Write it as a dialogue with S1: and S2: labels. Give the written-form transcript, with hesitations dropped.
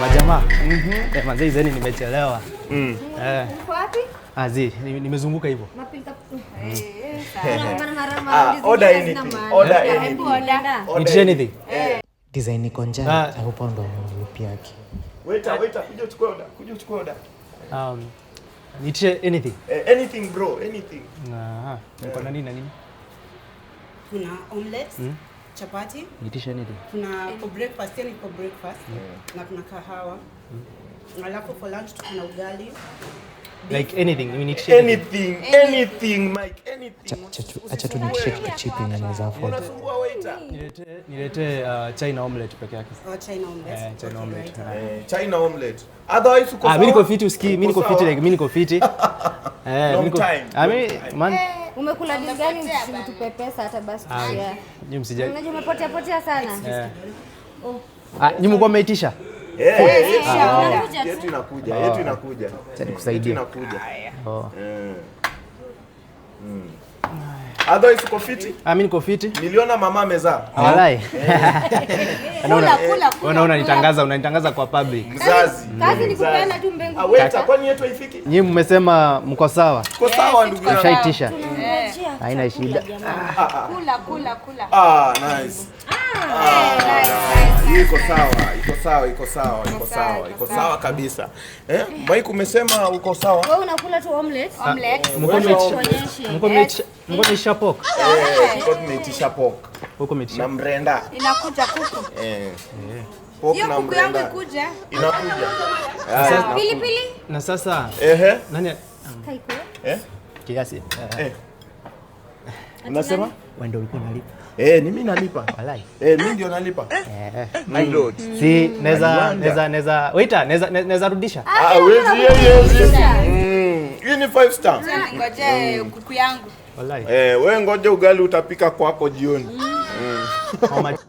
S1: Majamaa. Manze izeni nimechelewa.
S2: Uko wapi?
S1: Azi, nimezunguka hivyo.
S2: Mapita.
S3: Order anything.
S1: Need anything?
S4: Design iko nje. Hapo ndo mlipia yake.
S3: Waiter, kuja uchukue order.
S1: Need anything?
S3: Anything bro, anything.
S1: Niko na nini?
S5: Kuna omelette, chapati.
S1: Need anything?
S5: Kuna for breakfast, na kuna kahawa. Alafu for lunch kuna ugali.
S1: Like anything, we need
S3: anything, Mike, anything.
S4: Acha tu nicheke kitu cheap yenye naweza afford.
S3: Unasumbua waiter.
S1: Nilete China omelette peke yake.
S5: China omelette.
S1: China omelette.
S3: China omelette. Otherwise uko sawa.
S1: Mimi niko fiti usikii, mimi niko fiti.
S3: Long time.
S1: Man.
S2: Umekula dinga gani usitupe pesa hata basi pia.
S1: Nyinyi msijali.
S2: Unajua umepotea sana.
S1: Nyinyi mko mmeitisha?
S3: Yetu inakuja.
S1: Acha nikusaidia.
S3: Otherwise uko fiti?
S1: Mimi niko fiti.
S3: Niliona mama amezaa.
S1: Walai.
S2: Kula.
S1: Unanitangaza kwa public.
S3: Mzazi.
S2: Kazi ni kupeana tu mbengu.
S3: Waiter, kwani yetu haifiki?
S1: Nyinyi mmesema mko sawa?
S3: Tuko sawa ndugu yangu.
S1: Ushaitisha. Haina shida.
S2: Kula.
S3: Nice. Iko sawa kabisa. Mike umesema uko sawa?
S2: Wewe unakula tu omelette.
S1: Mko mmeitisha pork?
S3: Tuko tumeitisha pork.
S1: Huko mmeitisha.
S3: Na mrenda.
S2: Inakuja kuku.
S3: Pork
S2: Hiyo
S3: na
S2: kuku yangu
S3: mrenda.
S2: ikuja.
S3: Inakuja.
S2: Pilipili.
S1: Na sasa nani
S2: Kaiko.
S1: kiasi?
S3: Unasema?
S1: Wewe ndio ulikuwa unalipa.
S3: Ni mimi nalipa.
S1: Walai.
S3: Mimi ndio nalipa. My lord.
S1: Si naweza waiter naweza rudisha.
S3: Hii ni 5 star.
S2: Ngoje kuku yangu.
S1: Walai.
S3: Wewe ngoja ugali utapika kwako jioni.
S1: How much?